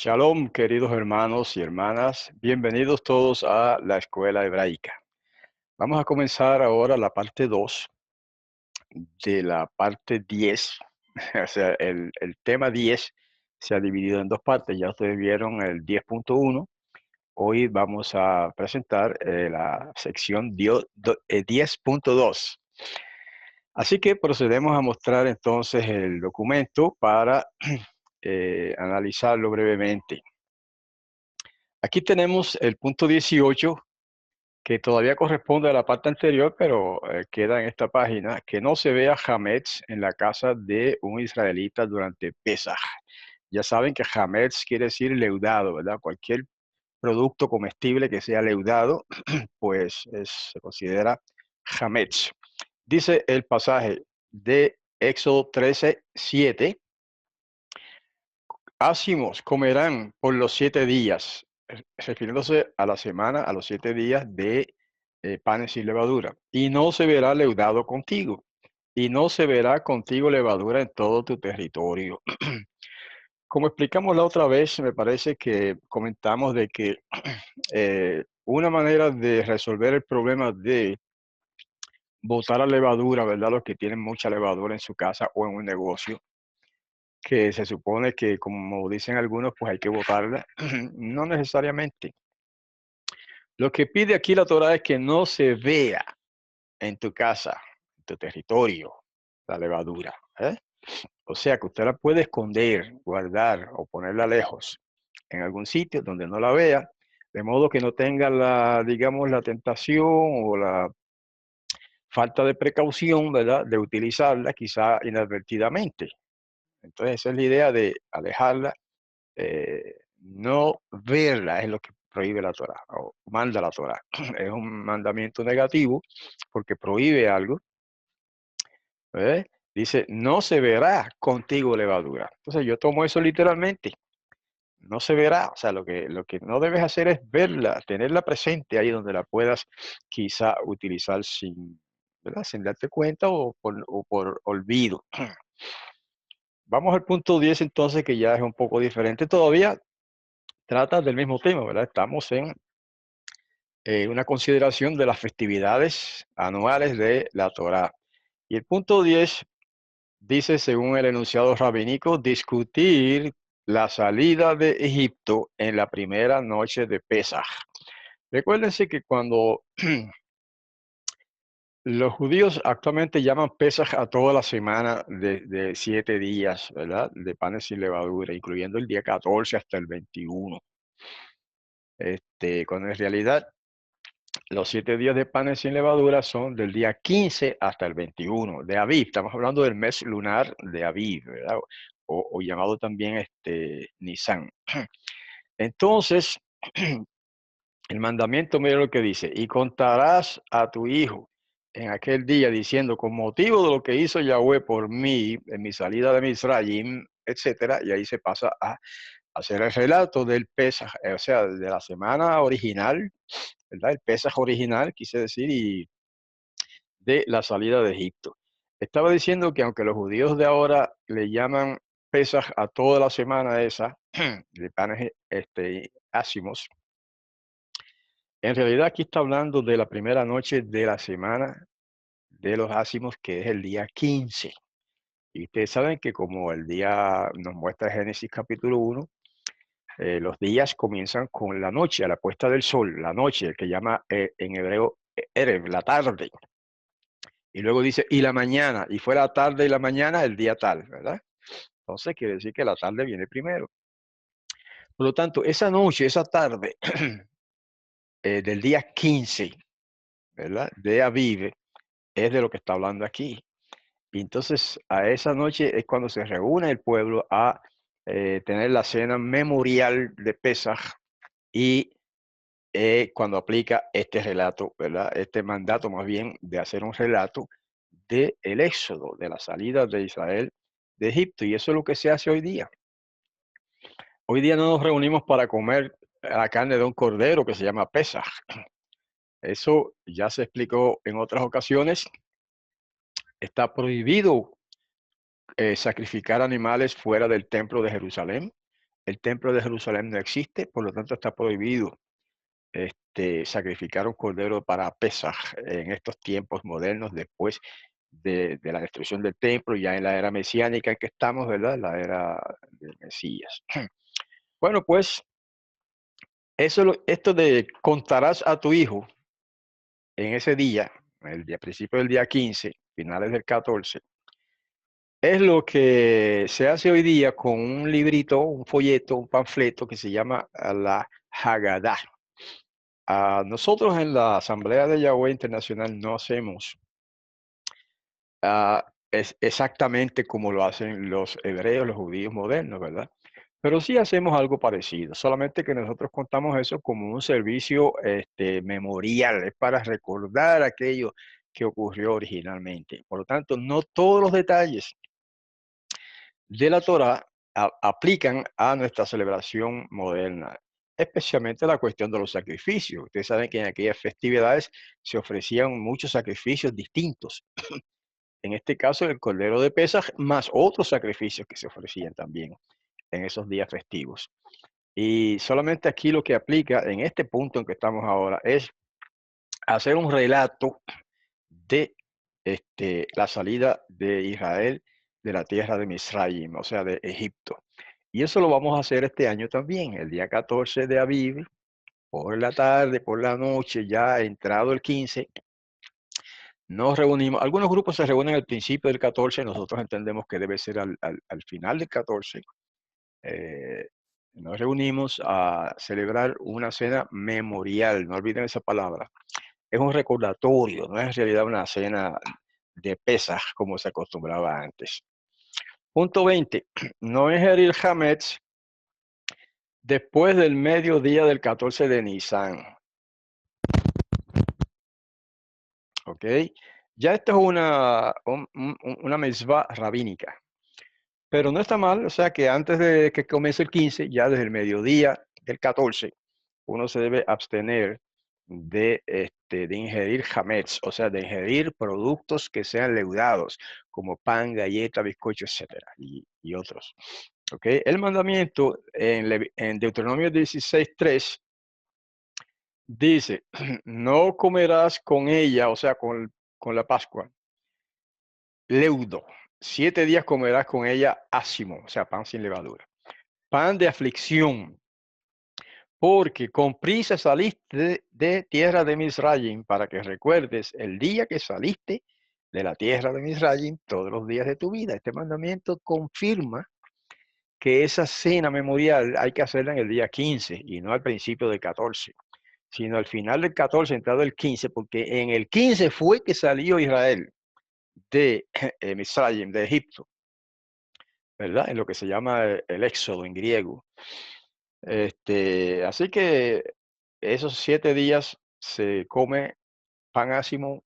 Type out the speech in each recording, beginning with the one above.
Shalom, queridos hermanos y hermanas. Bienvenidos todos a la Escuela Hebraica. Vamos a comenzar ahora la parte 2 de la parte 10. O sea, el tema 10 se ha dividido en dos partes. Ya ustedes vieron el 10.1. Hoy vamos a presentar la sección 10.2. Así que procedemos a mostrar entonces el documento para analizarlo brevemente. Aquí tenemos el punto 18, que todavía corresponde a la parte anterior, pero queda en esta página, que no se vea hametz en la casa de un israelita durante Pesaj. Ya saben que hametz quiere decir leudado, ¿verdad? Cualquier producto comestible que sea leudado, pues se considera hametz. Dice el pasaje de Éxodo 13:7. Ácimos comerán por los 7 días, refiriéndose a la semana, a los 7 días de panes sin levadura. Y no se verá leudado contigo, y no se verá contigo levadura en todo tu territorio. Como explicamos la otra vez, me parece que comentamos de que una manera de resolver el problema de botar la levadura, ¿verdad? Los que tienen mucha levadura en su casa o en un negocio, que se supone que, como dicen algunos, pues hay que botarla. No necesariamente. Lo que pide aquí la Torá es que no se vea en tu casa, en tu territorio, la levadura. O sea, que usted la puede esconder, guardar o ponerla lejos en algún sitio donde no la vea, de modo que no tenga la, digamos, la tentación o la falta de precaución, ¿verdad?, de utilizarla quizá inadvertidamente. Entonces, esa es la idea de alejarla. No verla es lo que prohíbe la Torá, o manda la Torá. Es un mandamiento negativo porque prohíbe algo. Dice, no se verá contigo levadura. Entonces yo tomo eso literalmente. No se verá. O sea, lo que no debes hacer es verla, tenerla presente ahí donde la puedas quizá utilizar sin, ¿verdad?, sin darte cuenta o por olvido. Vamos al punto 10 entonces, que ya es un poco diferente. Todavía trata del mismo tema, ¿verdad? Estamos en una consideración de las festividades anuales de la Torá. Y el punto 10 dice, según el enunciado rabínico, discutir la salida de Egipto en la primera noche de Pesaj. Recuérdense que cuando los judíos actualmente llaman Pesaj a toda la semana de 7 días, ¿verdad?, de panes sin levadura, incluyendo el día 14 hasta el 21. Cuando en realidad los 7 días de panes sin levadura son del día 15 hasta el 21 de Aviv. Estamos hablando del mes lunar de Aviv, ¿verdad? O llamado también Nisan. Entonces, el mandamiento, mira lo que dice: y contarás a tu hijo en aquel día diciendo, con motivo de lo que hizo Yahweh por mí en mi salida de Misraim, etcétera. Y ahí se pasa a hacer el relato del Pesaj, o sea, de la semana original, ¿verdad? El Pesaj original, quise decir, y de la salida de Egipto. Estaba diciendo que aunque los judíos de ahora le llaman Pesaj a toda la semana esa de panes ácimos, en realidad aquí está hablando de la primera noche de la semana de los ácimos, que es el día 15. Y ustedes saben que, como el día nos muestra Génesis capítulo 1, los días comienzan con la noche, a la puesta del sol, la noche, el que llama en hebreo Erev, la tarde. Y luego dice, y la mañana, y fue la tarde y la mañana el día tal, ¿verdad? Entonces quiere decir que la tarde viene primero. Por lo tanto, esa noche, esa tarde del día 15, ¿verdad?, de Aviv, es de lo que está hablando aquí. Y entonces a esa noche es cuando se reúne el pueblo a tener la cena memorial de Pesaj, y cuando aplica este relato, ¿verdad?, este mandato más bien de hacer un relato del éxodo, de la salida de Israel de Egipto. Y eso es lo que se hace hoy día. Hoy día no nos reunimos para comer la carne de un cordero que se llama Pesaj. Eso ya se explicó en otras ocasiones. Está prohibido sacrificar animales fuera del templo de Jerusalén. el templo de Jerusalén no existe, por lo tanto está prohibido sacrificar un cordero para Pesaj en estos tiempos modernos después de la destrucción del templo, ya en la era mesiánica en que estamos, ¿verdad? La era del Mesías. Bueno, pues esto de contarás a tu hijo en ese día, el día principio del día 15, finales del 14, es lo que se hace hoy día con un librito, un folleto, un panfleto que se llama la Haggadah. Nosotros en la Asamblea de Yahweh Internacional no hacemos es exactamente como lo hacen los hebreos, los judíos modernos, ¿verdad? Pero sí hacemos algo parecido, solamente que nosotros contamos eso como un servicio memorial, es para recordar aquello que ocurrió originalmente. Por lo tanto, no todos los detalles de la Torá aplican a nuestra celebración moderna, especialmente la cuestión de los sacrificios. Ustedes saben que en aquellas festividades se ofrecían muchos sacrificios distintos. En este caso, el cordero de Pesaj, más otros sacrificios que se ofrecían también en esos días festivos. Y solamente aquí lo que aplica en este punto en que estamos ahora es hacer un relato de la salida de Israel de la tierra de Misraim, o sea, de Egipto. Y eso lo vamos a hacer este año también, el día 14 de Aviv, por la tarde, por la noche, ya entrado el 15, nos reunimos. Algunos grupos se reúnen al principio del 14, nosotros entendemos que debe ser al final del 14. Eh, Nos reunimos a celebrar una cena memorial, no olviden esa palabra. Es un recordatorio, no es en realidad una cena de pesas como se acostumbraba antes. Punto 20. No ingerir hametz después del mediodía del 14 de Nisan. ¿Ok? Ya esto es una mitzvah rabínica, pero no está mal, o sea que antes de que comience el 15, ya desde el mediodía del 14, uno se debe abstener de ingerir hametz, o sea, de ingerir productos que sean leudados, como pan, galleta, bizcocho, etcétera, y otros. ¿Ok? El mandamiento en Deuteronomio 16:3 dice, no comerás con ella, o sea, con la Pascua, leudo. 7 días comerás con ella ácimo, o sea, pan sin levadura. Pan de aflicción, porque con prisa saliste de tierra de Misraim, para que recuerdes el día que saliste de la tierra de Misraim todos los días de tu vida. Este mandamiento confirma que esa cena memorial hay que hacerla en el día 15 y no al principio del 14, sino al final del 14, entrado el 15, porque en el 15 fue que salió Israel de Misraim, de Egipto, ¿verdad? En lo que se llama el éxodo en griego. Así que esos 7 días se come pan ácimo,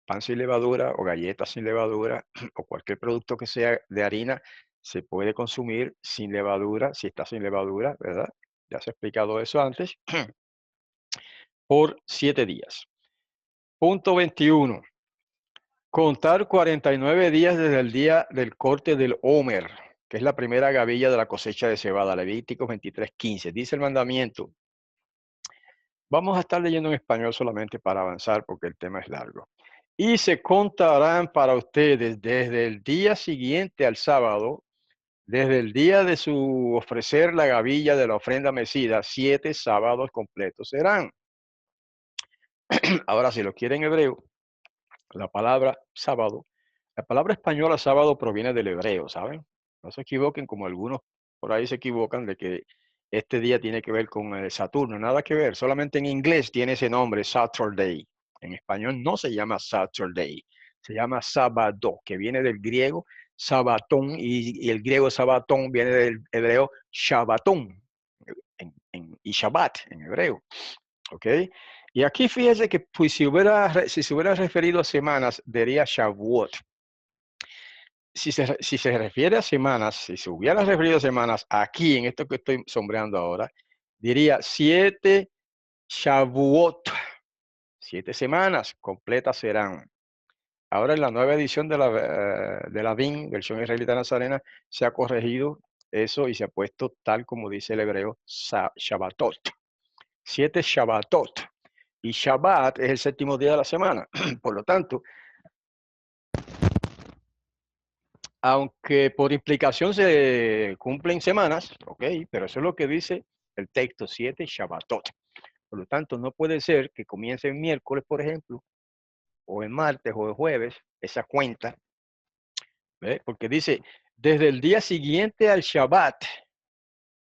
pan sin levadura o galletas sin levadura o cualquier producto que sea de harina se puede consumir sin levadura, si está sin levadura, ¿verdad? Ya se ha explicado eso antes, por 7 días. Punto 21. Contar 49 días desde el día del corte del Homer, que es la primera gavilla de la cosecha de cebada, Levíticos 23:15. Dice el mandamiento. Vamos a estar leyendo en español solamente para avanzar porque el tema es largo. Y se contarán para ustedes desde el día siguiente al sábado, desde el día de su ofrecer la gavilla de la ofrenda mecida, 7 sábados completos serán. Ahora, si lo quieren en hebreo, la palabra sábado, la palabra española sábado proviene del hebreo, ¿saben? No se equivoquen como algunos por ahí se equivocan de que este día tiene que ver con el Saturno, nada que ver, solamente en inglés tiene ese nombre, Saturday. En español no se llama Saturday, se llama sábado, que viene del griego sabatón y el griego sabatón viene del hebreo shabbatón y Shabbat en hebreo. ¿Ok? Y aquí fíjese que pues, si se hubiera referido a semanas, diría Shavuot. Si se refiere a semanas, si se hubiera referido a semanas, aquí en esto que estoy sombreando ahora, diría 7 Shavuot. 7 semanas completas serán. Ahora en la nueva edición de la VIN, versión israelita nazarena, se ha corregido eso y se ha puesto tal como dice el hebreo, Shabbatot. 7 Shabbatot. Y Shabbat es el séptimo día de la semana. Por lo tanto, aunque por implicación se cumplen semanas, ok, pero eso es lo que dice el texto, 7 Shabbatot. Por lo tanto, no puede ser que comience el miércoles, por ejemplo, o el martes o el jueves, esa cuenta, ¿ve? Porque dice, desde el día siguiente al Shabbat,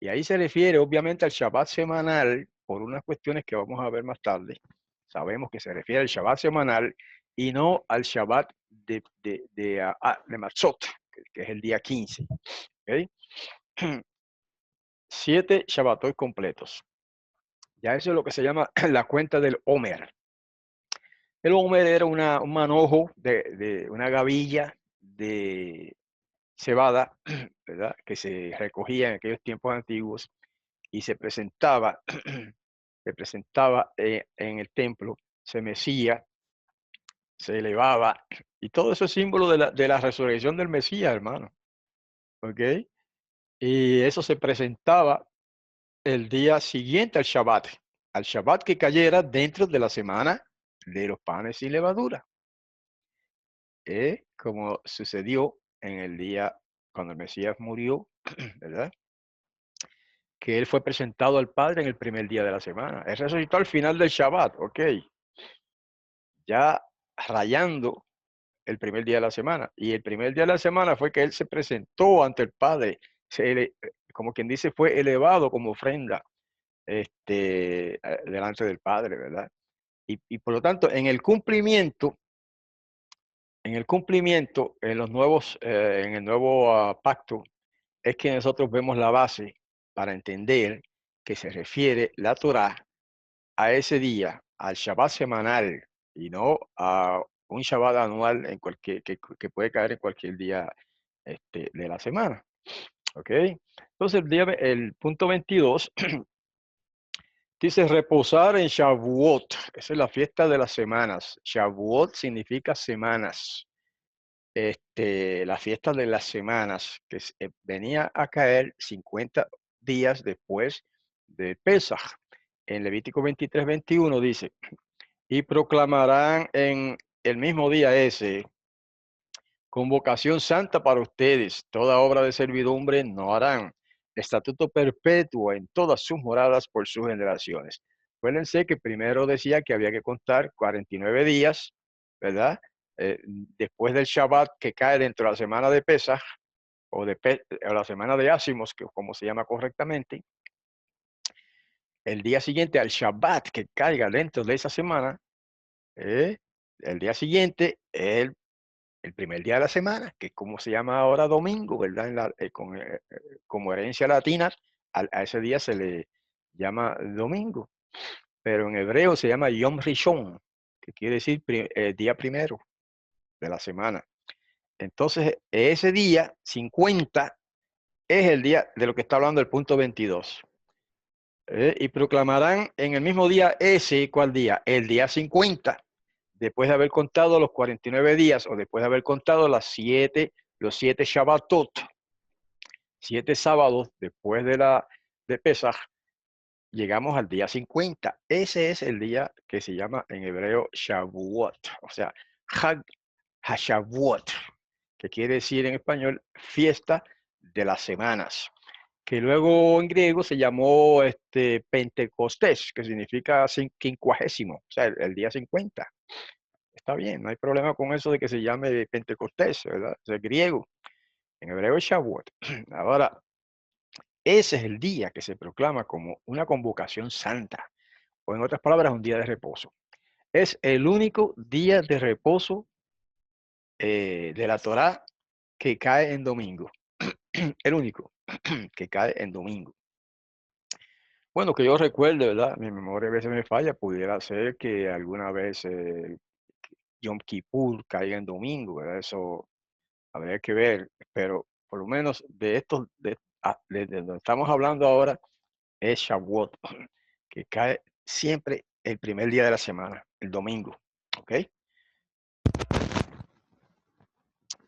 y ahí se refiere obviamente al Shabbat semanal, por unas cuestiones que vamos a ver más tarde. Sabemos que se refiere al Shabbat semanal y no al Shabbat de Matzot, que es el día 15. ¿Okay? 7 Shabbatot completos. Ya eso es lo que se llama la cuenta del Omer. El Omer era un manojo de una gavilla de cebada, ¿verdad? Que se recogía en aquellos tiempos antiguos y se presentaba, en el templo, se mecía, se elevaba, y todo eso es símbolo de la resurrección del Mesías, hermano. ¿Ok? Y eso se presentaba el día siguiente al Shabbat que cayera dentro de la semana de los panes sin levadura, como sucedió en el día cuando el Mesías murió, ¿verdad? Que él fue presentado al Padre en el primer día de la semana. Él resucitó al final del Shabbat, ok, ya rayando el primer día de la semana. Y el primer día de la semana fue que él se presentó ante el Padre, como quien dice, fue elevado como ofrenda delante del Padre, ¿verdad? Y por lo tanto, en los nuevos, en el nuevo pacto, es que nosotros vemos la base para entender que se refiere la Torá a ese día, al Shabbat semanal, y no a un Shabbat anual que puede caer en cualquier día de la semana. ¿Ok? Entonces, el punto 22 dice reposar en Shavuot. Esa es la fiesta de las semanas. Shavuot significa semanas. La fiesta de las semanas, que venía a caer 50 días después de Pesaj. En Levítico 23-21 dice, y proclamarán en el mismo día ese convocación santa para ustedes. Toda obra de servidumbre no harán. Estatuto perpetuo en todas sus moradas por sus generaciones. Acuérdense que primero decía que había que contar 49 días, ¿verdad? Después del Shabbat que cae dentro de la semana de Pesaj o la semana de Ásimos, que como se llama correctamente, el día siguiente al Shabbat que caiga dentro de esa semana, el día siguiente es el primer día de la semana, que es como se llama ahora domingo, ¿verdad? Como herencia latina, a ese día se le llama domingo, pero en hebreo se llama Yom Rishon, que quiere decir día primero de la semana. Entonces, ese día 50 es el día de lo que está hablando el punto 22. Y proclamarán en el mismo día ese, ¿cuál día? El día 50, después de haber contado los 49 días o después de haber contado los 7 Shabbatot, 7 sábados después de Pesaj, llegamos al día 50. Ese es el día que se llama en hebreo Shavuot, o sea, Hag HaShavuot, que quiere decir en español fiesta de las semanas, que luego en griego se llamó Pentecostés, que significa quincuagésimo, o sea, el día 50. Está bien, no hay problema con eso de que se llame Pentecostés, ¿verdad? Es griego. En hebreo es Shavuot. Ahora, ese es el día que se proclama como una convocación santa, o en otras palabras, un día de reposo. Es el único día de reposo de la Torá que cae en domingo. El único que cae en domingo. Bueno, que yo recuerde, ¿verdad? Mi memoria a veces me falla, pudiera ser que alguna vez Yom Kippur caiga en domingo, ¿verdad? Eso habría que ver, pero por lo menos de estos, de donde estamos hablando ahora, es Shavuot, que cae siempre el primer día de la semana, el domingo, ¿ok?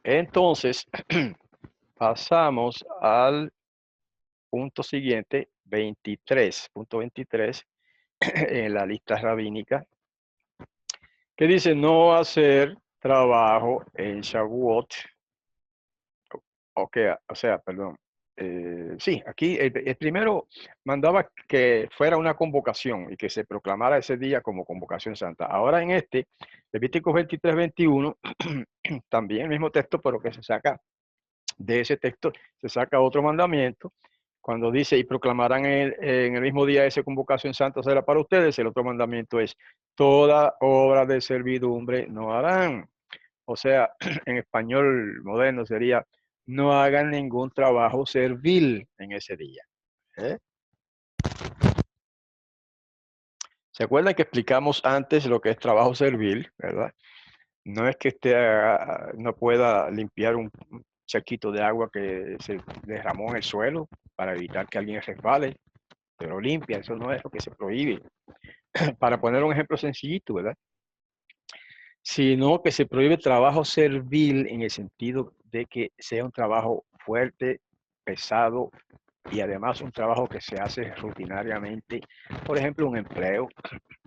Entonces, pasamos al punto siguiente, 23, punto 23, en la lista rabínica, que dice no hacer trabajo en Shavuot. Ok, o sea, perdón. Sí, aquí el primero mandaba que fuera una convocación y que se proclamara ese día como convocación santa. Ahora en este, Levítico 23, 21, también el mismo texto, pero que se saca de ese texto, se saca otro mandamiento. Cuando dice, y proclamarán en el mismo día esa convocación santa será para ustedes, el otro mandamiento es, toda obra de servidumbre no harán. O sea, en español moderno sería, no hagan ningún trabajo servil en ese día. ¿Eh? ¿Se acuerdan que explicamos antes lo que es trabajo servil, verdad? No es que no pueda limpiar un charquito de agua que se derramó en el suelo para evitar que alguien resbale, pero limpia, eso no es lo que se prohíbe. Para poner un ejemplo sencillito, ¿verdad? Sino que se prohíbe trabajo servil en el sentido de que sea un trabajo fuerte, pesado y además un trabajo que se hace rutinariamente, por ejemplo, un empleo,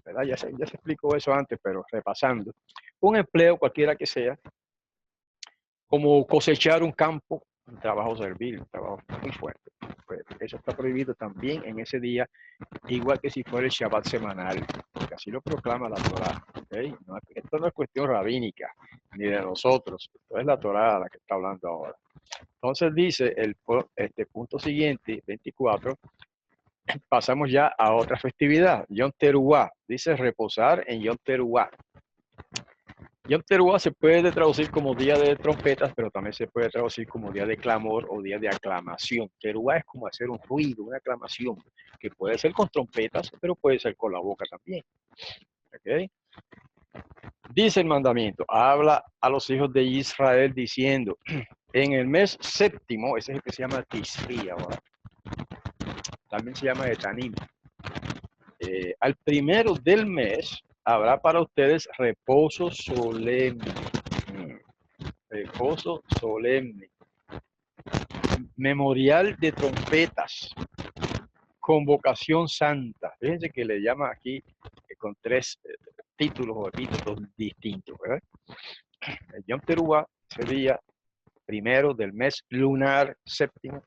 ¿verdad? Ya se explicó eso antes, pero repasando. Un empleo cualquiera que sea, como cosechar un campo, un trabajo servil, un trabajo muy fuerte. Pues eso está prohibido también en ese día, igual que si fuera el Shabbat semanal, porque así lo proclama la Torá. ¿Okay? No, esto no es cuestión rabínica, ni de nosotros, esto es la Torá la que está hablando ahora. Entonces dice este punto siguiente, 24, pasamos ya a otra festividad, Yom Teruah. Dice reposar en Yom Teruah. Yom Teruah se puede traducir como día de trompetas, pero también se puede traducir como día de clamor o día de aclamación. Teruah es como hacer un ruido, una aclamación, que puede ser con trompetas, pero puede ser con la boca también. ¿Okay? Dice el mandamiento, habla a los hijos de Israel diciendo, en el mes séptimo, ese es el que se llama Tisri ahora, también se llama Etanim, al primero del mes habrá para ustedes reposo solemne. Reposo solemne. Memorial de trompetas. Convocación santa. Fíjense que le llama aquí con tres títulos o epítetos distintos, ¿verdad? El Yom Teruah sería primero del mes lunar séptimo.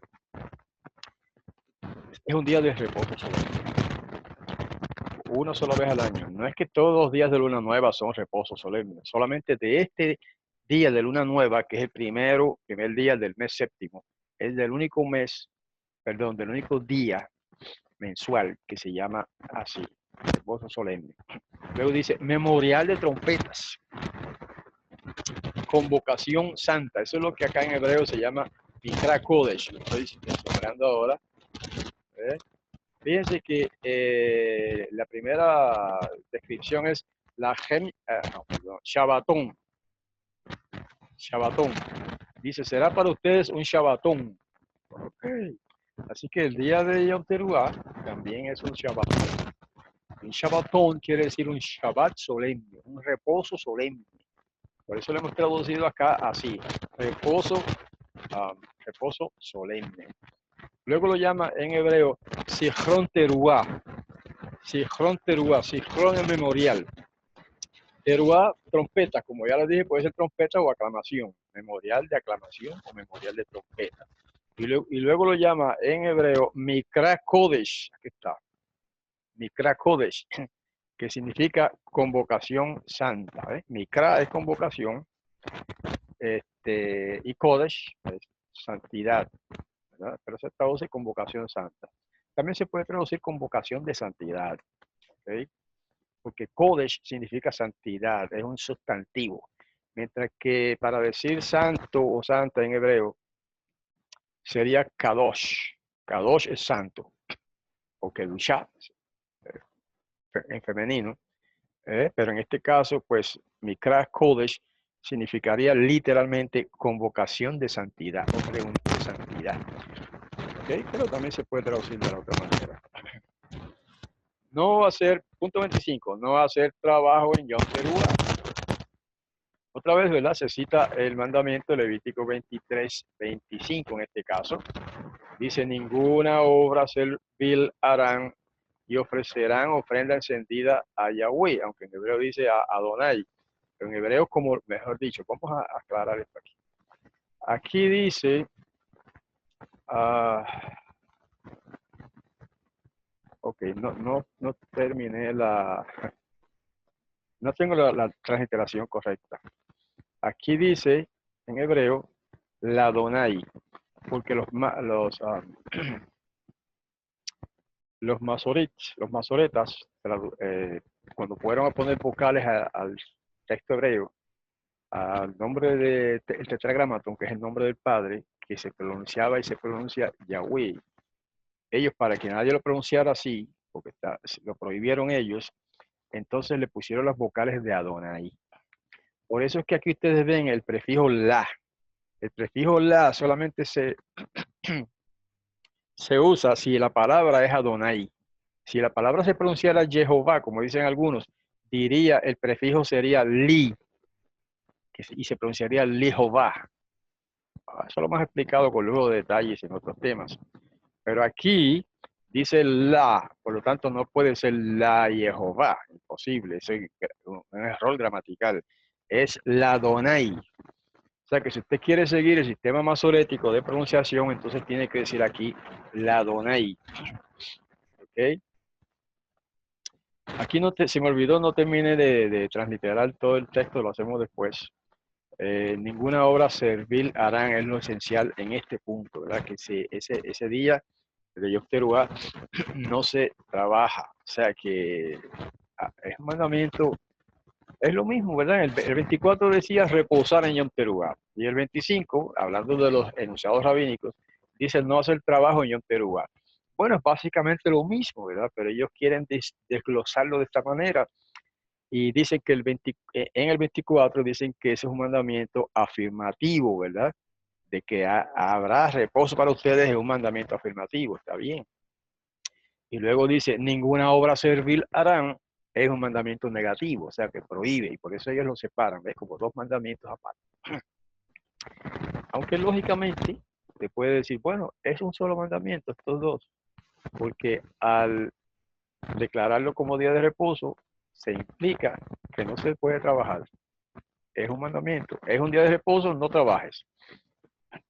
Es un día de reposo solemne. Una sola vez al año. No es que todos los días de luna nueva son reposo solemne. Solamente de este día de luna nueva, que es el primer día del mes séptimo, es del único del único día mensual que se llama así, reposo solemne. Luego dice memorial de trompetas, convocación santa. Eso es lo que acá en hebreo se llama Mikra Kodesh. Lo estoy nombrando ahora. Fíjense que la primera descripción es la Shabbatón. Shabbatón. Dice, será para ustedes un Shabbatón. Okay. Así que el día de Yom Teruah también es un Shabbatón. Un Shabbatón quiere decir un Shabbat solemne, un reposo solemne. Por eso lo hemos traducido acá así, reposo, reposo solemne. Luego lo llama en hebreo Zichron Teruah. Zichron Teruah, Zichron es memorial. Teruah, trompeta, como ya les dije, puede ser trompeta o aclamación. Memorial de aclamación o memorial de trompeta. Y luego lo llama en hebreo Mikra Kodesh. Aquí está. Mikra Kodesh, que significa convocación santa. Mikra es convocación y Kodesh es santidad, ¿verdad? Pero se traduce convocación santa. También se puede traducir convocación de santidad, ¿okay? Porque Kodesh significa santidad, es un sustantivo. Mientras que para decir santo o santa en hebreo sería Kadosh. Kadosh es santo, o Kedushá en femenino. Pero en este caso, pues, Mikra Kodesh significaría literalmente convocación de santidad o reunión de santidad. ¿Okay? Pero también se puede traducir de la otra manera. No hacer, punto 25, no hacer trabajo en Yom Teruah. Otra vez, ¿verdad? Se cita el mandamiento de Levítico 23:25 en este caso. Dice, ninguna obra servil harán y ofrecerán ofrenda encendida a Yahweh, aunque en hebreo dice a Adonai. Pero en hebreo, como mejor dicho, vamos a aclarar esto aquí. Aquí dice, ok, no terminé no tengo la transliteración correcta. Aquí dice, en hebreo, la Adonai, porque los masoretas, cuando fueron a poner vocales al texto hebreo, al nombre del tetragramaton, que es el nombre del Padre, que se pronunciaba y se pronuncia Yahweh. Ellos, para que nadie lo pronunciara así, porque lo prohibieron ellos, entonces le pusieron las vocales de Adonai. Por eso es que aquí ustedes ven el prefijo la. El prefijo la solamente se usa si la palabra es Adonai. Si la palabra se pronunciara Jehová, como dicen algunos, el prefijo sería li, y se pronunciaría li Jehová. Eso lo hemos explicado con lujo de detalles en otros temas. Pero aquí dice la, por lo tanto no puede ser la Jehová, imposible, es un error gramatical. Es la Adonai. O sea que si usted quiere seguir el sistema masorético de pronunciación, entonces tiene que decir aquí la Adonai. ¿Ok? Aquí se me olvidó, no terminé de transliterar todo el texto, lo hacemos después. Ninguna obra servil harán, es lo esencial en este punto, ¿verdad? Que ese día de Yom Teruah no se trabaja, o sea que es un mandamiento, es lo mismo, ¿verdad? El 24 decía reposar en Yom Teruah, y el 25, hablando de los enunciados rabínicos, dice no hacer trabajo en Yom Teruah. Bueno, es básicamente lo mismo, ¿verdad? Pero ellos quieren desglosarlo de esta manera. Y dicen que en el 24 dicen que ese es un mandamiento afirmativo, ¿verdad? De que habrá reposo para ustedes es un mandamiento afirmativo, está bien. Y luego dice, ninguna obra servil harán, es un mandamiento negativo, o sea que prohíbe, y por eso ellos lo separan, ¿ves? Como dos mandamientos aparte. Aunque lógicamente se puede decir, bueno, es un solo mandamiento, estos dos, porque al declararlo como día de reposo, se implica que no se puede trabajar. Es un mandamiento. Es un día de reposo, no trabajes.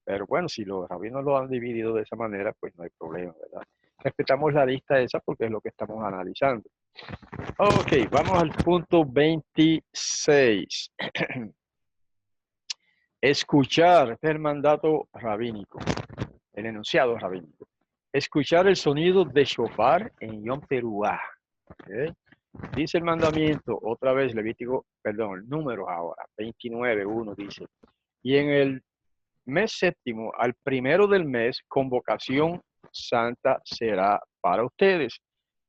Pero bueno, si los rabinos lo han dividido de esa manera, pues no hay problema, ¿verdad? Respetamos la lista esa porque es lo que estamos analizando. Ok, vamos al punto 26. Escuchar, este es el mandato rabínico, el enunciado rabínico. Escuchar el sonido de shofar en Yom Teruah. ¿Okay? Dice el mandamiento, otra vez Levítico, perdón, el número ahora, 29:1 dice, y en el mes séptimo, al primero del mes, convocación santa será para ustedes.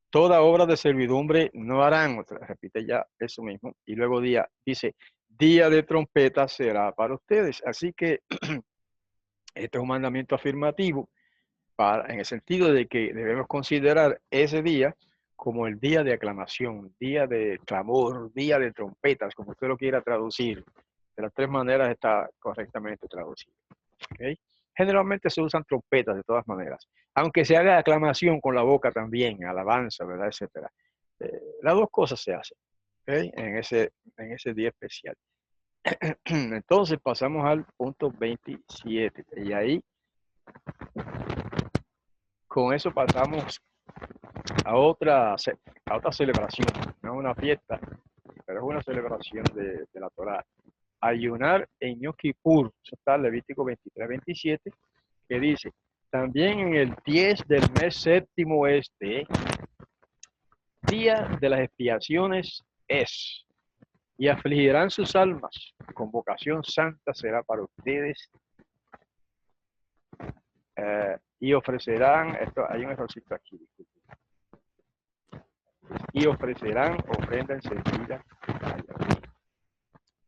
Toda obra de servidumbre no harán, repite ya eso mismo, y luego dice, día de trompeta será para ustedes. Así que este es un mandamiento afirmativo en el sentido de que debemos considerar ese día como el día de aclamación, día de clamor, día de trompetas, como usted lo quiera traducir. De las tres maneras está correctamente traducido. ¿Okay? Generalmente se usan trompetas de todas maneras, aunque se haga aclamación con la boca también, alabanza, ¿verdad? Etcétera. Las dos cosas se hacen, ¿okay? En ese día especial. Entonces pasamos al punto 27 y ahí con eso pasamos a otra celebración, no una fiesta, pero es una celebración de la Torá. Ayunar en Yom Kippur, eso está en Levítico 23:27, que dice, también en el 10 del mes séptimo día de las expiaciones es, y afligirán sus almas, convocación santa será para ustedes, y ofrecerán, hay un errorcito aquí, disculpen, y ofrecerán ofrenda encendida.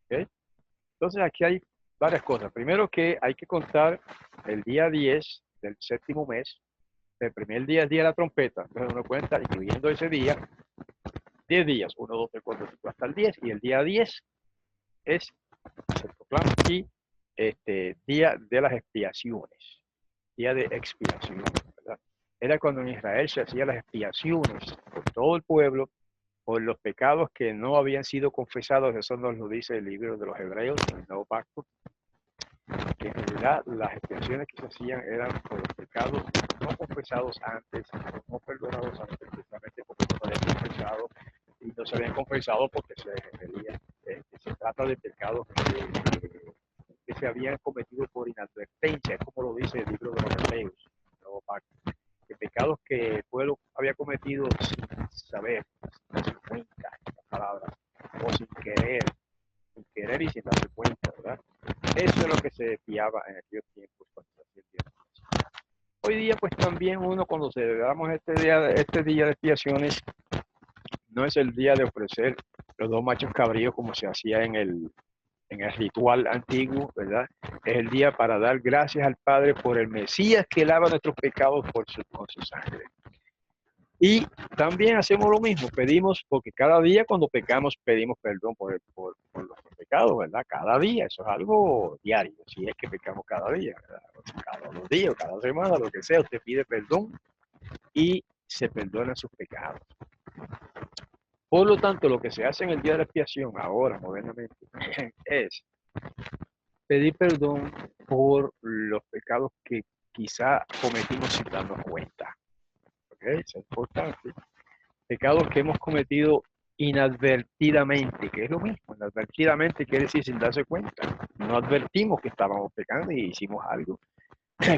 ¿Okay? Entonces aquí hay varias cosas. Primero que hay que contar el día 10 del séptimo mes. El primer día es día de la trompeta. Entonces uno cuenta, incluyendo ese día, 10 días. 1, 2, 3, 4, 5, hasta el 10. Y el día 10 es Se proclama aquí día de las expiaciones, día de expiación, ¿verdad? Era cuando en Israel se hacían las expiaciones por todo el pueblo, por los pecados que no habían sido confesados. Eso nos lo dice el libro de los Hebreos, en el Nuevo Pacto, que en realidad las expiaciones que se hacían eran por los pecados no confesados antes, no perdonados antes, precisamente porque no se habían confesado, y no se habían confesado porque se refería, se trata de pecados que se habían cometido por inadvertencia, como lo dice el libro de los Hebreos, el Nuevo Pacto, que pecados que el pueblo había cometido sin saber, sin darse cuenta, en las palabras, o sin querer y sin darse cuenta, ¿verdad? Eso es lo que se fiaba en aquellos tiempos cuando se hacía el día de expiación. Hoy día, pues también uno cuando celebramos este día de expiaciones, no es el día de ofrecer los dos machos cabríos como se hacía en el ritual antiguo, ¿verdad? Es el día para dar gracias al Padre por el Mesías que lava nuestros pecados con su sangre. Y también hacemos lo mismo, pedimos, porque cada día cuando pecamos pedimos perdón por los pecados, ¿verdad? Cada día, eso es algo diario, si es que pecamos cada día, ¿verdad? Cada 2 días, cada semana, lo que sea, usted pide perdón y se perdonan sus pecados. Por lo tanto, lo que se hace en el día de la expiación ahora, modernamente, es pedir perdón por los pecados que quizá cometimos sin darnos cuenta. ¿Ok? Eso es importante. Pecados que hemos cometido inadvertidamente, que es lo mismo. Inadvertidamente quiere decir sin darse cuenta. No advertimos que estábamos pecando y hicimos algo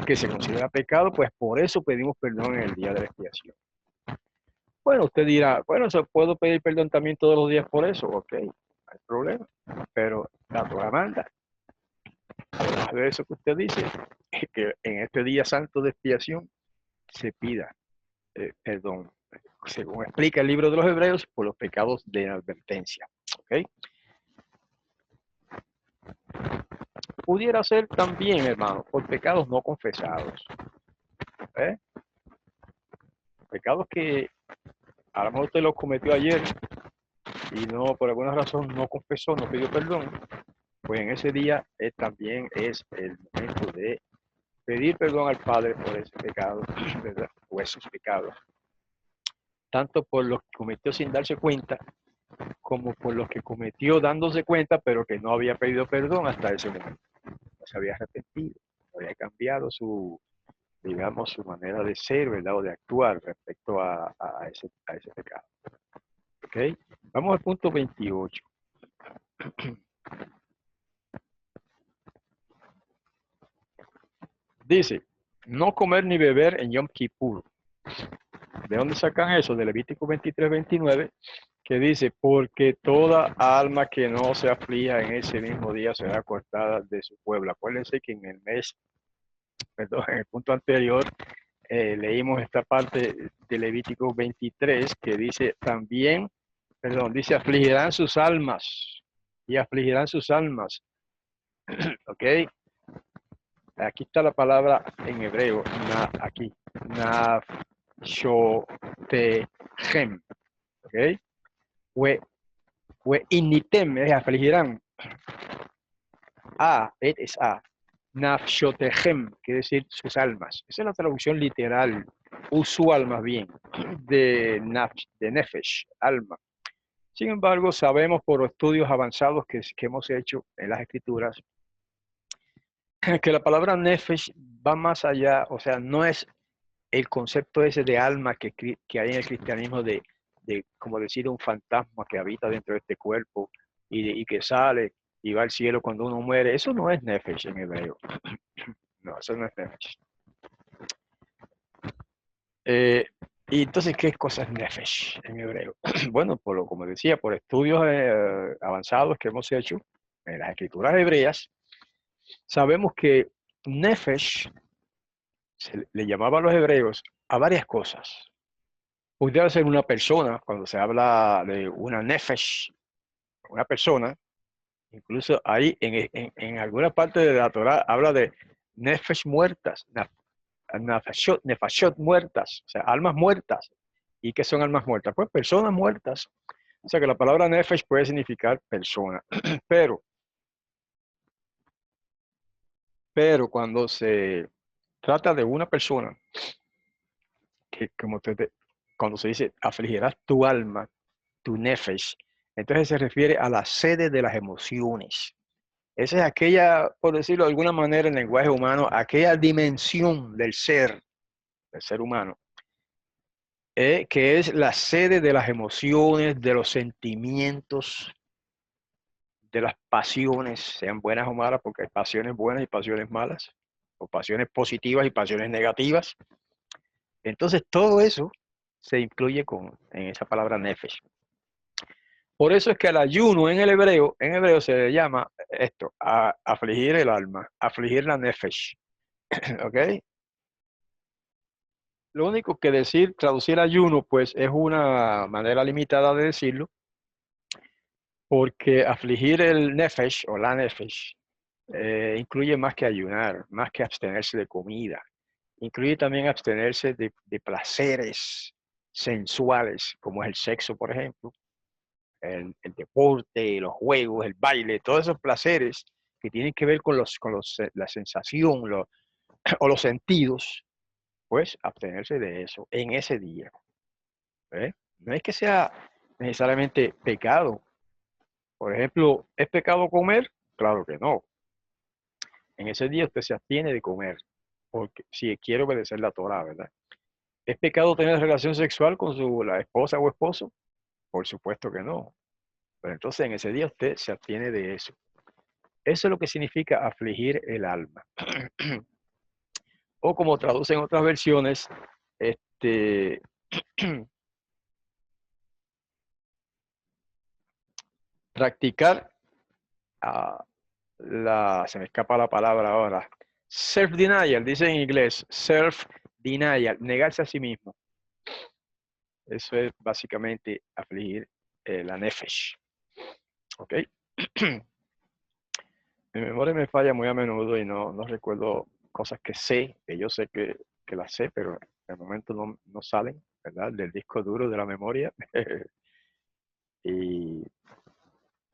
que se considera pecado, pues por eso pedimos perdón en el día de la expiación. Bueno, usted dirá, bueno, puedo pedir perdón también todos los días por eso, ok, no hay problema. Pero la Torah manda, además de eso que usted dice, que en este día santo de expiación se pida perdón, según explica el libro de los Hebreos, por los pecados de inadvertencia. ¿Okay? Pudiera ser también, hermano, por pecados no confesados. ¿Eh? Pecados que a lo mejor usted los cometió ayer y no, por alguna razón no confesó, no pidió perdón, pues en ese día también es el momento de pedir perdón al Padre por ese pecado, ¿verdad? O esos pecados, tanto por los que cometió sin darse cuenta, como por los que cometió dándose cuenta, pero que no había pedido perdón hasta ese momento. No se había arrepentido, no había cambiado su, digamos, su manera de ser, ¿verdad? O de actuar respecto a ese pecado. ¿Ok? Vamos al punto 28. Dice, no comer ni beber en Yom Kippur. ¿De dónde sacan eso? De Levítico 23-29, que dice, porque toda alma que no se aflija en ese mismo día será cortada de su pueblo. Acuérdense que en el mes, perdón, en el punto anterior, leímos esta parte de Levítico 23 que dice también, perdón, dice afligirán sus almas y afligirán sus almas. ¿Ok? Aquí está la palabra en hebreo, aquí, nafshotehem. ¿Ok? Fue initem, afligirán. Es a. Nafshotehem, quiere decir sus almas. Esa es la traducción literal, usual más bien, de nefesh, alma. Sin embargo, sabemos por estudios avanzados que hemos hecho en las escrituras que la palabra nefesh va más allá, o sea, no es el concepto ese de alma que hay en el cristianismo de como decir, un fantasma que habita dentro de este cuerpo y que sale y va al cielo cuando uno muere. Eso no es nefesh en hebreo. No, eso no es nefesh. Y entonces, ¿qué cosa es nefesh en hebreo? Bueno, como decía, por estudios avanzados que hemos hecho en las escrituras hebreas, sabemos que nefesh se le llamaba a los hebreos a varias cosas. Pudiera ser una persona, cuando se habla de una nefesh, una persona, incluso ahí en alguna parte de la Torah habla de nefesh muertas, nefashot muertas, o sea, almas muertas. ¿Y qué son almas muertas? Pues personas muertas. O sea que la palabra nefesh puede significar persona. Pero Pero cuando se trata de una persona, que cuando se dice afligirás tu alma, tu nefesh, entonces se refiere a la sede de las emociones. Esa es aquella, por decirlo de alguna manera en lenguaje humano, aquella dimensión del ser humano, que es la sede de las emociones, de los sentimientos, de las pasiones, sean buenas o malas, porque hay pasiones buenas y pasiones malas, o pasiones positivas y pasiones negativas. Entonces todo eso se incluye en esa palabra nefesh. Por eso es que al ayuno en hebreo se le llama esto, afligir el alma, afligir la nefesh. ¿Ok? Lo único que decir, traducir ayuno, pues es una manera limitada de decirlo, porque afligir el nefesh o la nefesh incluye más que ayunar, más que abstenerse de comida. Incluye también abstenerse de placeres sensuales, como es el sexo, por ejemplo, el deporte, los juegos, el baile, todos esos placeres que tienen que ver con la sensación o los sentidos, pues abstenerse de eso en ese día. ¿Eh? No es que sea necesariamente pecado. Por ejemplo, ¿es pecado comer? Claro que no. En ese día usted se abstiene de comer, porque si quiere obedecer la Torah, ¿verdad? ¿Es pecado tener relación sexual con la esposa o esposo? Por supuesto que no. Pero entonces en ese día usted se abstiene de eso. Eso es lo que significa afligir el alma. O como traducen otras versiones, este, practicar se me escapa la palabra ahora, self-denial, dice en inglés, self-denial, negarse a sí mismo. Eso es básicamente afligir la nefesh. ¿Ok? Mi memoria me falla muy a menudo y no recuerdo cosas que sé, que yo sé que las sé, pero de momento no salen, ¿verdad? Del disco duro de la memoria. y,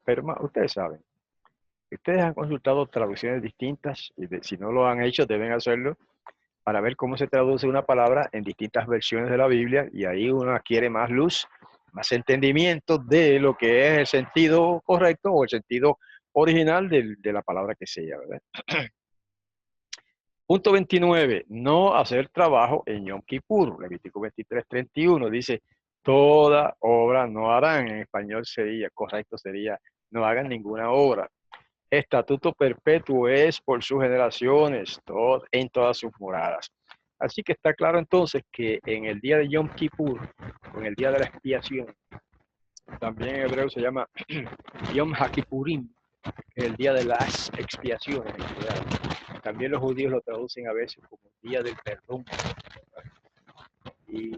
pero ustedes saben, ustedes han consultado traducciones distintas y si no lo han hecho, deben hacerlo para ver cómo se traduce una palabra en distintas versiones de la Biblia y ahí uno adquiere más luz, más entendimiento de lo que es el sentido correcto o el sentido original de la palabra que sea, ¿verdad? Punto 29, no hacer trabajo en Yom Kippur. Levítico 23:31 dice, toda obra no harán. En español sería, correcto sería, no hagan ninguna obra. Estatuto perpetuo es por sus generaciones, en todas sus moradas. Así que está claro entonces que en el día de Yom Kippur, en el día de la expiación, también en hebreo se llama Yom HaKippurim, que es el día de las expiaciones. También los judíos lo traducen a veces como día del perdón. Y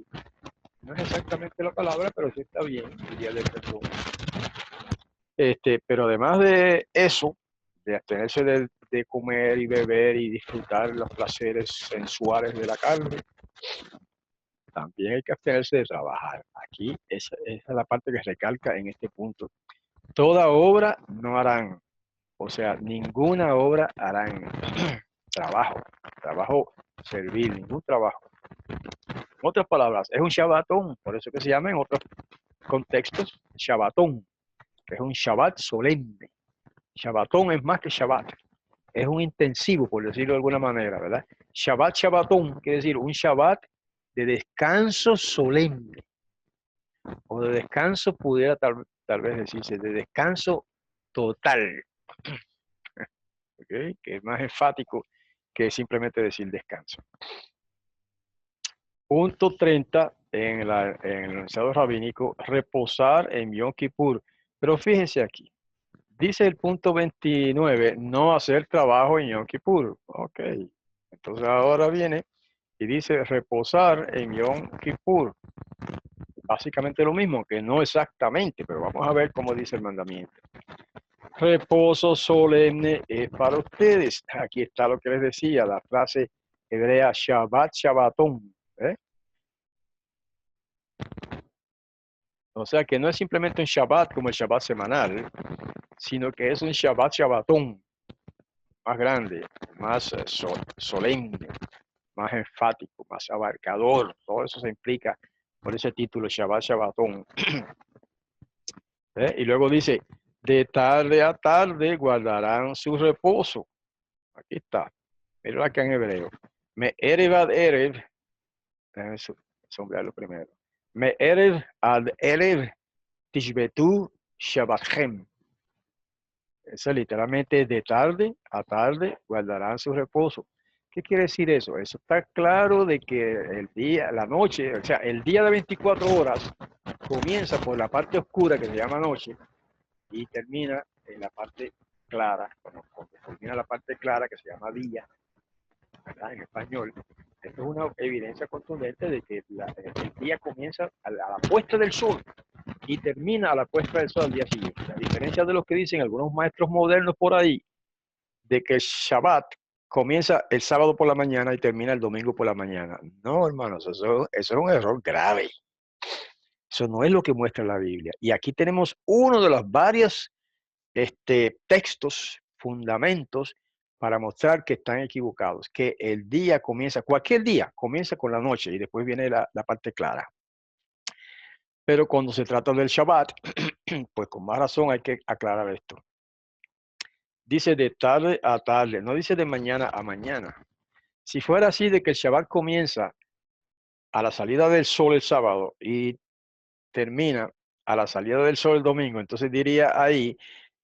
no es exactamente la palabra, pero sí está bien, el día del perdón. Pero además de eso, de abstenerse de comer y beber y disfrutar los placeres sensuales de la carne, también hay que abstenerse de trabajar. Aquí esa es la parte que recalca en este punto. Toda obra no harán, o sea, ninguna obra harán. Trabajo servil, ningún trabajo. En otras palabras, es un Shabbatón, por eso que se llama en otros contextos Shabbatón, que es un Shabbat solemne. Shabbatón es más que Shabbat, es un intensivo, por decirlo de alguna manera, ¿verdad? Shabbat, Shabbatón, quiere decir un Shabbat de descanso solemne, o de descanso pudiera tal vez decirse, de descanso total, ¿okay? Que es más enfático que simplemente decir descanso. Punto 30 en el enunciado rabínico, reposar en Yom Kippur. Pero fíjense aquí, dice el punto 29, no hacer trabajo en Yom Kippur. Ok, entonces ahora viene y dice reposar en Yom Kippur. Básicamente lo mismo, que no exactamente, pero vamos a ver cómo dice el mandamiento. Reposo solemne es para ustedes. Aquí está lo que les decía, la frase hebrea Shabbat Shabbatón. ¿Eh? O sea que no es simplemente un Shabbat como el Shabbat semanal, sino que es un Shabbat Shabbatón. más grande, más solemne, más enfático, más abarcador. Todo eso se implica por ese título, Shabbat Shabbatón. Y luego dice, de tarde a tarde guardarán su reposo. Aquí está. Mira acá en hebreo. Me erev ad erev. Déjame sombrearlo primero. Me erev ad erev tishbetu shabbatchem. Eso literalmente de tarde a tarde guardarán su reposo. ¿Qué quiere decir eso? Eso está claro de que el día, la noche, o sea, el día de 24 horas comienza por la parte oscura que se llama noche y termina en la parte clara, cuando termina la parte clara que se llama día, ¿verdad? En español. Esto es una evidencia contundente de que el día comienza a la puesta del sol y termina a la puesta del sol al día siguiente. A diferencia de lo que dicen algunos maestros modernos por ahí, de que el Shabbat comienza el sábado por la mañana y termina el domingo por la mañana. No, hermanos, eso es un error grave. Eso no es lo que muestra la Biblia. Y aquí tenemos uno de los varios textos, fundamentos, para mostrar que están equivocados, que el día comienza, cualquier día comienza con la noche y después viene la parte clara. Pero cuando se trata del Shabbat, pues con más razón hay que aclarar esto. Dice de tarde a tarde, no dice de mañana a mañana. Si fuera así de que el Shabbat comienza a la salida del sol el sábado y termina a la salida del sol el domingo, entonces diría ahí,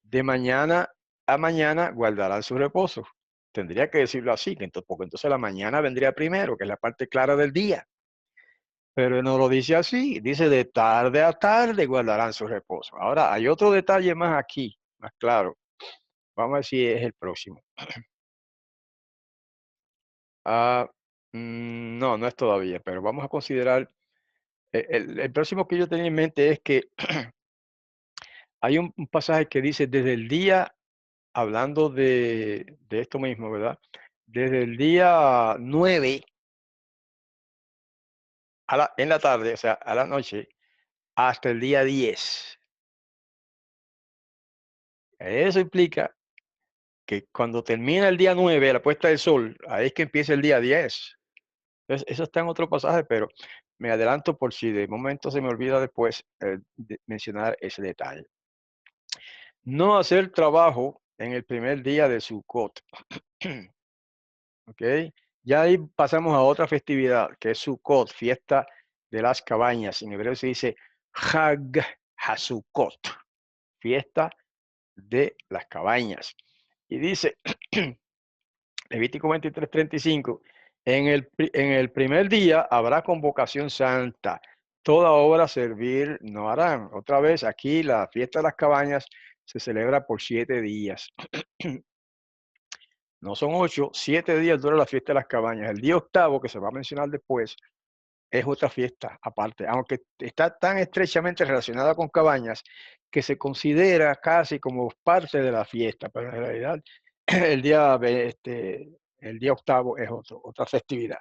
de mañana a mañana guardarán su reposo. Tendría que decirlo así, porque entonces la mañana vendría primero, que es la parte clara del día. Pero no lo dice así, dice de tarde a tarde guardarán su reposo. Ahora, hay otro detalle más aquí, más claro. Vamos a ver si es el próximo. Ah, no, no es todavía, pero vamos a considerar, el próximo que yo tenía en mente es que hay un pasaje que dice desde el día, hablando de esto mismo, ¿verdad? Desde el día 9 en la tarde, o sea, a la noche, hasta el día 10. Eso implica que cuando termina el día 9, la puesta del sol, ahí es que empieza el día 10. Entonces, eso está en otro pasaje, pero me adelanto por si de momento se me olvida después mencionar ese detalle. No hacer trabajo en el primer día de Sukkot. ¿Ok? Ya ahí pasamos a otra festividad, que es Sukkot, fiesta de las cabañas. En hebreo se dice Hag HaSukkot, fiesta de las cabañas. Y dice Levítico 23:35, en el primer día habrá convocación santa, toda obra servir no harán. Otra vez, aquí la fiesta de las cabañas se celebra por 7 días. No son 8, 7 días dura la fiesta de las cabañas. El día octavo, que se va a mencionar después, es otra fiesta aparte, aunque está tan estrechamente relacionada con cabañas que se considera casi como parte de la fiesta, pero en realidad el día, el día octavo es otra festividad.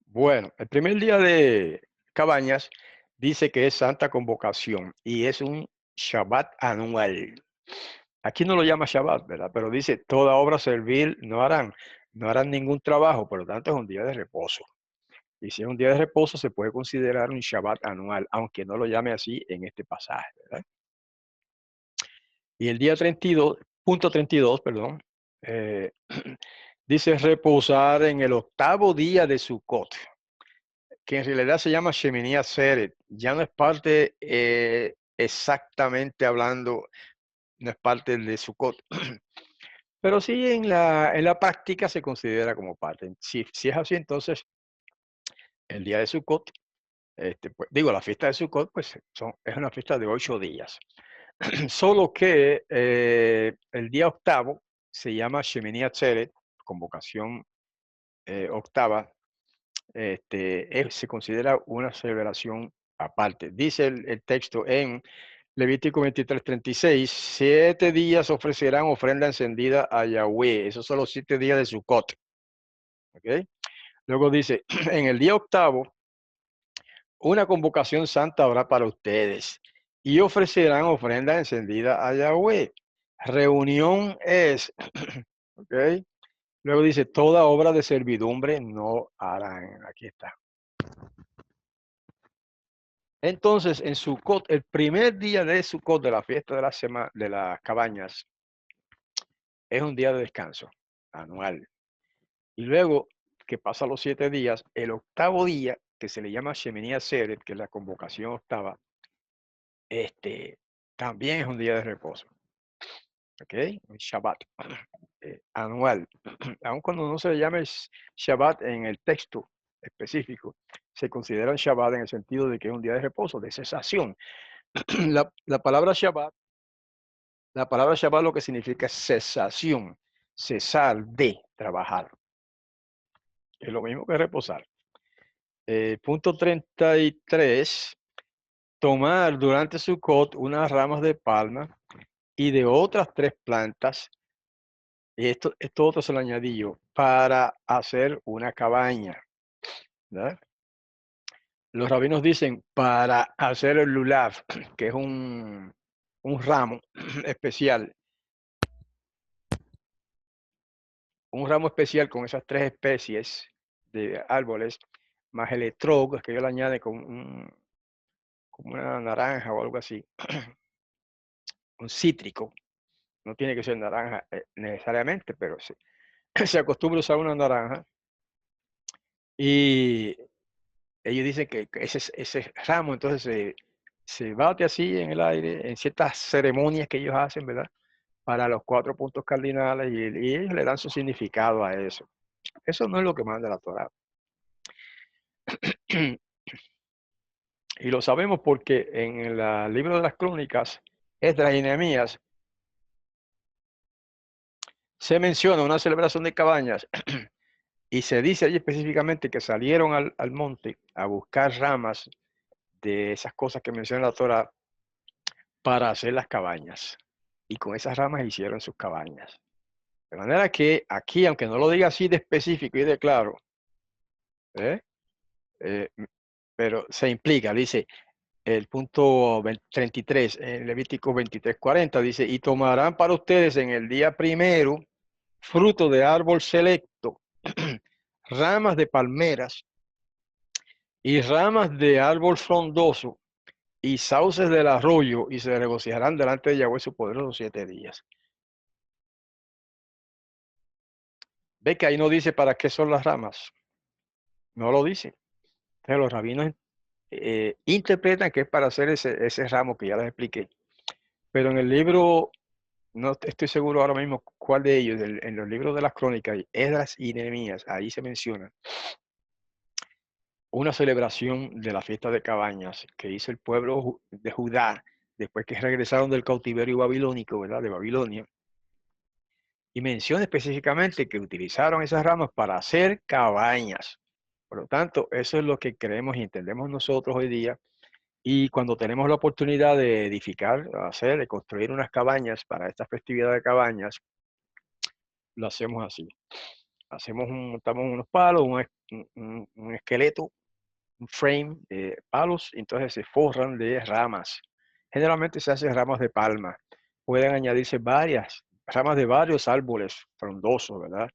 Bueno, el primer día de cabañas dice que es Santa Convocación y es un Shabbat anual. Aquí no lo llama Shabbat, ¿verdad? Pero dice, toda obra servil no harán ningún trabajo, por lo tanto es un día de reposo. Y si es un día de reposo, se puede considerar un Shabbat anual, aunque no lo llame así en este pasaje, ¿verdad? Y el día 32, punto 32, perdón, eh, dice reposar en el octavo día de Sukkot, que en realidad se llama Shemini Atzeret. Ya no es parte, exactamente hablando, no es parte de Sukkot. Pero sí en la práctica se considera como parte. Si es así, entonces el día de Sukkot, pues, digo, la fiesta de Sukkot, pues es una fiesta de 8 días. Solo que el día octavo se llama Shemini Atzeret, convocación octava, se considera una celebración aparte. Dice el texto en Levítico 23:36, 7 días ofrecerán ofrenda encendida a Yahweh. Esos son los 7 días de Sukkot. ¿Okay? Luego dice, en el día octavo, una convocación santa habrá para ustedes. y ofrecerán ofrenda encendida a Yahweh. Reunión es, ¿ok? Luego dice, toda obra de servidumbre no harán. Aquí está. Entonces, en Sucot, el primer día de Sucot, de la fiesta de de las cabañas, es un día de descanso anual. Y luego que pasa los 7 días, el octavo día, que se le llama Shemini Atzeret, que es la convocación octava, también es un día de reposo. ¿Ok? Un Shabbat anual. Aun cuando no se le llame Shabbat en el texto específico, se considera un Shabbat en el sentido de que es un día de reposo, de cesación. La palabra Shabbat, lo que significa es cesación, cesar de trabajar. Es lo mismo que reposar. Punto 33. Tomar durante Sukkot unas ramas de palma y de otras 3 plantas, y esto otro se lo añadí yo, para hacer una cabaña, ¿verdad? Los rabinos dicen para hacer el lulav, que es un ramo especial, con esas 3 especies de árboles, más el etrog, que ellos le añaden como una naranja o algo así, un cítrico. No tiene que ser naranja necesariamente, pero sí. Se acostumbra a usar una naranja. Y ellos dicen que ese ramo entonces se bate así en el aire, en ciertas ceremonias que ellos hacen, ¿verdad? Para los 4 puntos cardinales y ellos le dan su significado a eso. Eso no es lo que manda la Torá. Y lo sabemos porque en el libro de las crónicas, Esdras y Nehemías, se menciona una celebración de cabañas y se dice allí específicamente que salieron al monte a buscar ramas de esas cosas que menciona la Torá para hacer las cabañas. Y con esas ramas hicieron sus cabañas. De manera que aquí, aunque no lo diga así de específico y de claro, ¿eh? Pero se implica, dice el punto 33, en Levítico 23:40, dice, y tomarán para ustedes en el día primero fruto de árbol selecto, ramas de palmeras y ramas de árbol frondoso y sauces del arroyo, y se regocijarán delante de Yahweh su poderoso 7 días. Ve que ahí no dice para qué son las ramas. No lo dice. Entonces los rabinos interpretan que es para hacer ese ramo que ya les expliqué. Pero en el libro, no estoy seguro ahora mismo cuál de ellos, en los libros de las crónicas, Esdras y Nehemías, ahí se menciona una celebración de la fiesta de cabañas que hizo el pueblo de Judá después que regresaron del cautiverio babilónico, ¿verdad? De Babilonia. Y menciona específicamente que utilizaron esas ramas para hacer cabañas. Por lo tanto, eso es lo que creemos y entendemos nosotros hoy día. Y cuando tenemos la oportunidad de edificar, de construir unas cabañas para esta festividad de cabañas, lo hacemos así. Montamos unos palos, un esqueleto, un frame de palos, y entonces se forran de ramas. Generalmente se hacen ramas de palma. Pueden añadirse varias ramas de varios árboles frondosos, ¿verdad?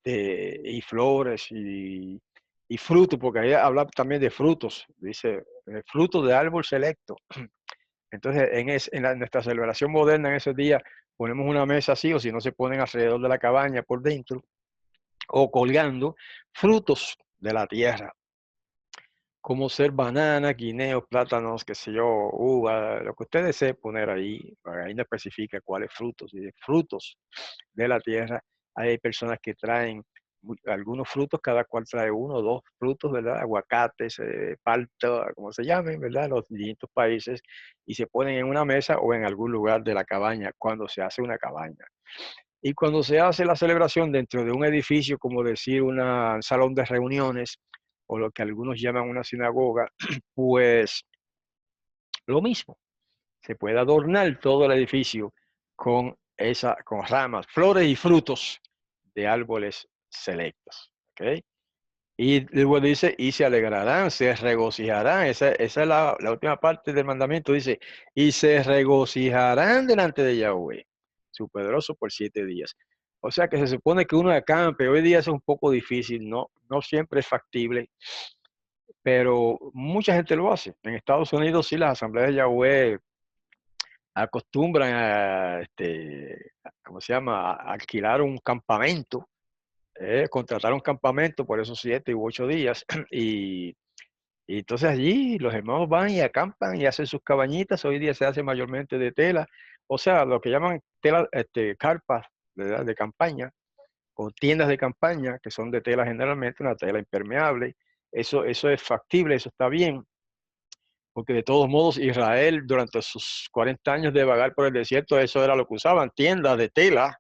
Y flores y frutos, porque ahí habla también de frutos, dice, frutos de árbol selecto. Entonces, en nuestra celebración moderna, en ese día, ponemos una mesa así, o si no, se ponen alrededor de la cabaña por dentro, o colgando frutos de la tierra, como ser banana, guineos, plátanos, qué sé yo, uva, lo que usted desee poner ahí, ahí no especifica cuáles frutos, y frutos de la tierra. Hay personas que traen algunos frutos, cada cual trae 1 o 2 frutos, ¿verdad? Aguacates, palta, como se llamen, ¿verdad? Los distintos países, y se ponen en una mesa o en algún lugar de la cabaña cuando se hace una cabaña. Y cuando se hace la celebración dentro de un edificio, como decir un salón de reuniones, o lo que algunos llaman una sinagoga, pues lo mismo. Se puede adornar todo el edificio con ramas, flores y frutos de árboles selectos. ¿Okay? Y luego dice, y se alegrarán, se regocijarán. Esa es la última parte del mandamiento. Dice, y se regocijarán delante de Yahweh, su poderoso por 7 días. O sea que se supone que uno acampe. Hoy día es un poco difícil, no siempre es factible, pero mucha gente lo hace. En Estados Unidos sí, las asambleas de Yahweh acostumbran ¿cómo se llama? A alquilar un campamento, contratar un campamento por esos 7 u 8 días y entonces allí los hermanos van y acampan y hacen sus cabañitas. Hoy día se hace mayormente de tela, o sea, lo que llaman tela, carpas, ¿verdad? De campaña, o tiendas de campaña, que son de tela generalmente, una tela impermeable. Eso es factible, eso está bien, porque de todos modos Israel durante sus 40 años de vagar por el desierto, eso era lo que usaban, tiendas de tela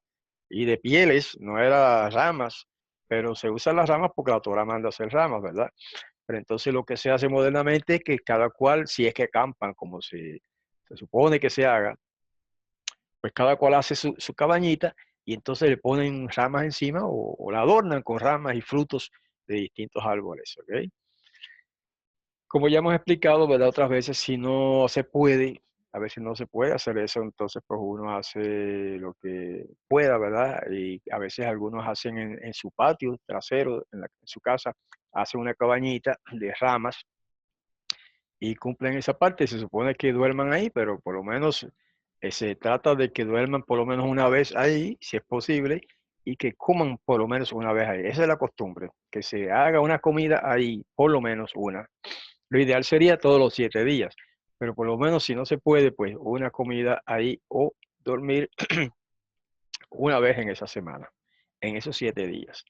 y de pieles, no eran ramas, pero se usan las ramas porque la Torah manda hacer ramas, ¿verdad? Pero entonces lo que se hace modernamente es que cada cual, si es que acampan como se supone que se haga, pues cada cual hace su cabañita y entonces le ponen ramas encima o la adornan con ramas y frutos de distintos árboles, ¿ok? Como ya hemos explicado, ¿verdad? Otras veces, si no se puede, a veces no se puede hacer eso, entonces pues uno hace lo que pueda, ¿verdad? Y a veces algunos hacen en su patio trasero, en su casa, hacen una cabañita de ramas y cumplen esa parte. Se supone que duerman ahí, pero por lo menos se trata de que duerman por lo menos una vez ahí, si es posible, y que coman por lo menos una vez ahí. Esa es la costumbre, que se haga una comida ahí, por lo menos una. Lo ideal sería todos los 7 días, pero por lo menos si no se puede, pues una comida ahí o dormir una vez en esa semana, en esos 7 días.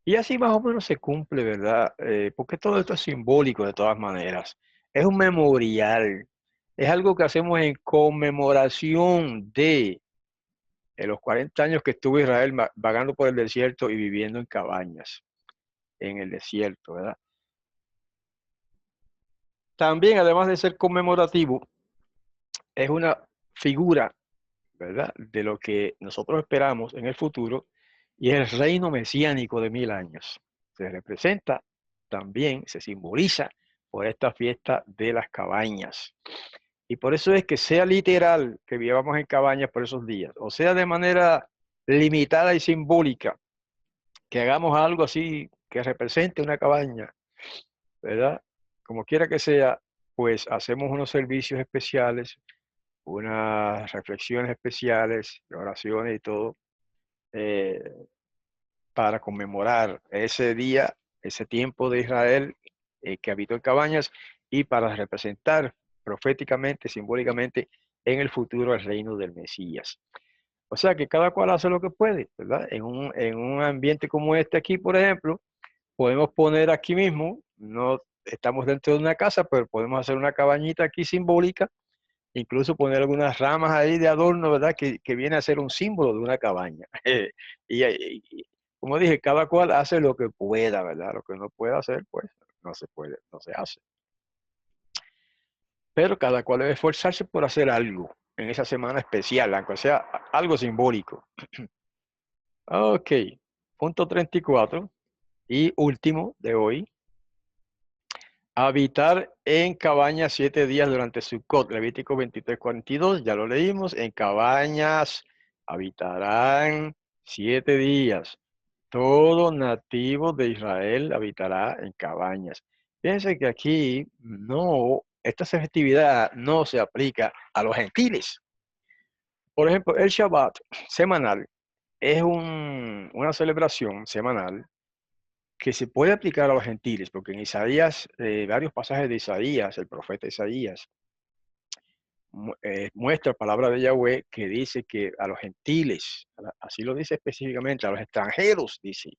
Y así más o menos se cumple, ¿verdad? Porque todo esto es simbólico de todas maneras. Es un memorial, es algo que hacemos en conmemoración de los 40 años que estuvo Israel vagando por el desierto y viviendo en cabañas en el desierto, ¿verdad? También, además de ser conmemorativo, es una figura, ¿verdad? De lo que nosotros esperamos en el futuro y es el reino mesiánico de 1000 años. Se representa también, se simboliza por esta fiesta de las cabañas. Y por eso es que sea literal que vivamos en cabañas por esos días, o sea de manera limitada y simbólica, que hagamos algo así que represente una cabaña, ¿verdad? Como quiera que sea, pues hacemos unos servicios especiales, unas reflexiones especiales, oraciones y todo, eh, para conmemorar ese día, ese tiempo de Israel que habitó en cabañas y para representar proféticamente, simbólicamente, en el futuro el reino del Mesías. O sea que cada cual hace lo que puede, ¿verdad? En un ambiente como este aquí, por ejemplo, podemos poner aquí mismo, no estamos dentro de una casa, pero podemos hacer una cabañita aquí simbólica, incluso poner algunas ramas ahí de adorno, ¿verdad? Que viene a ser un símbolo de una cabaña. Como dije, cada cual hace lo que pueda, ¿verdad? Lo que no pueda hacer, pues no se puede, no se hace. Pero cada cual debe esforzarse por hacer algo en esa semana especial, aunque sea algo simbólico. Ok, punto 34 y último de hoy. Habitar en cabañas 7 días durante Sukkot, Levítico 23:42, ya lo leímos, en cabañas habitarán 7 días. Todo nativo de Israel habitará en cabañas. Fíjense que aquí esta festividad no se aplica a los gentiles. Por ejemplo, el Shabbat semanal es una celebración semanal que se puede aplicar a los gentiles, porque en Isaías, varios pasajes de Isaías, el profeta Isaías, muestra palabra de Yahweh que dice que a los gentiles, así lo dice específicamente, a los extranjeros, dice,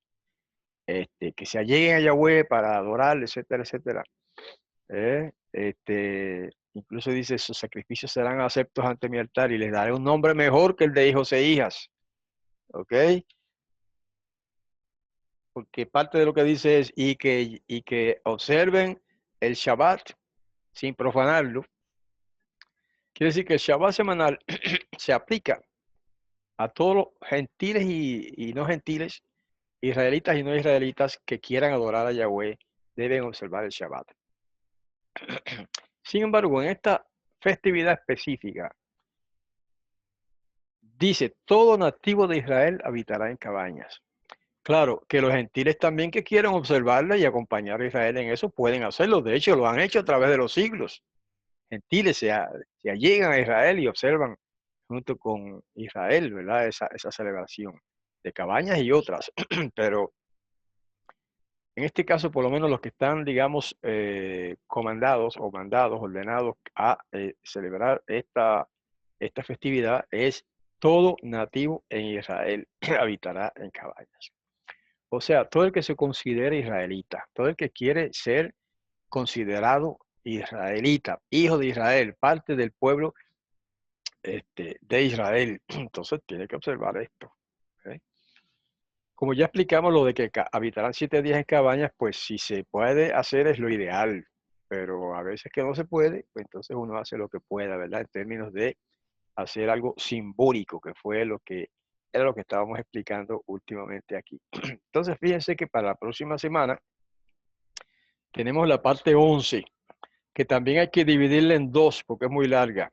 que se alleguen a Yahweh para adorarle, etcétera, etcétera. Incluso dice, sus sacrificios serán aceptos ante mi altar y les daré un nombre mejor que el de hijos e hijas. ¿Ok? Porque parte de lo que dice es, y que observen el Shabbat sin profanarlo. Quiere decir que el Shabbat semanal se aplica a todos los gentiles y no gentiles israelitas y no israelitas que quieran adorar a Yahweh deben observar el Shabbat. Sin embargo, en esta festividad específica, dice, todo nativo de Israel habitará en cabañas. Claro, que los gentiles también que quieran observarla y acompañar a Israel en eso pueden hacerlo. De hecho, lo han hecho a través de los siglos. Gentiles se allegan a Israel y observan junto con Israel, ¿verdad? Esa celebración de cabañas y otras. Pero en este caso, por lo menos los que están, digamos, comandados o mandados, ordenados a celebrar esta festividad es todo nativo en Israel habitará en cabañas. O sea, todo el que se considere israelita, todo el que quiere ser considerado israelita, hijo de Israel, parte del pueblo de Israel, entonces tiene que observar esto. ¿Ok? Como ya explicamos lo de que habitarán 7 días en cabañas, pues si se puede hacer es lo ideal, pero a veces que no se puede, pues entonces uno hace lo que pueda, ¿verdad? En términos de hacer algo simbólico, que fue lo que era lo que estábamos explicando últimamente aquí. Entonces, fíjense que para la próxima semana tenemos la parte 11, que también hay que dividirla en dos porque es muy larga.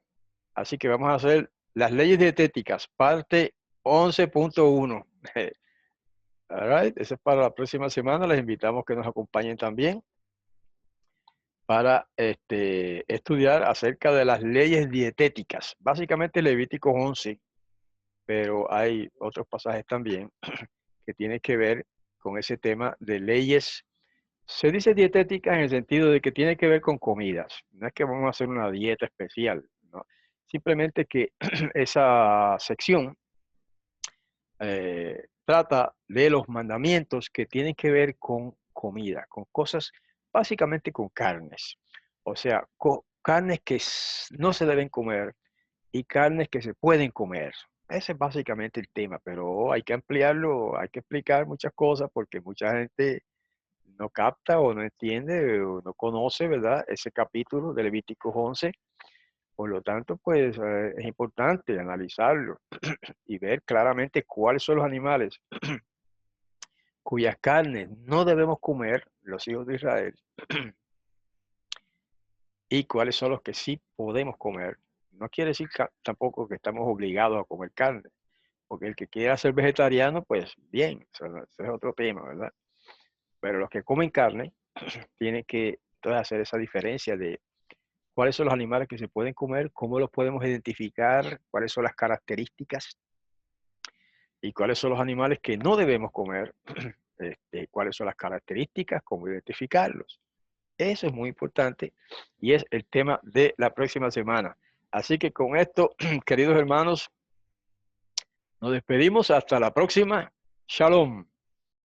Así que vamos a hacer las leyes dietéticas, parte 11.1. All right, eso es para la próxima semana. Les invitamos que nos acompañen también para estudiar acerca de las leyes dietéticas. Básicamente Levítico 11, pero hay otros pasajes también que tienen que ver con ese tema de leyes. Se dice dietéticas en el sentido de que tiene que ver con comidas. No es que vamos a hacer una dieta especial, ¿no? Simplemente que esa sección trata de los mandamientos que tienen que ver con comida, con cosas, básicamente con carnes. O sea, carnes que no se deben comer y carnes que se pueden comer. Ese es básicamente el tema, pero hay que ampliarlo, hay que explicar muchas cosas porque mucha gente no capta o no entiende o no conoce, ¿verdad? Ese capítulo de Levítico 11. Por lo tanto, pues es importante analizarlo y ver claramente cuáles son los animales cuyas carnes no debemos comer, los hijos de Israel, y cuáles son los que sí podemos comer. No quiere decir tampoco que estamos obligados a comer carne, porque el que quiera ser vegetariano, pues bien, eso es otro tema, ¿verdad? Pero los que comen carne tienen que entonces hacer esa diferencia de cuáles son los animales que se pueden comer, cómo los podemos identificar, cuáles son las características y cuáles son los animales que no debemos comer, cuáles son las características, cómo identificarlos. Eso es muy importante y es el tema de la próxima semana. Así que con esto, queridos hermanos, nos despedimos hasta la próxima. Shalom.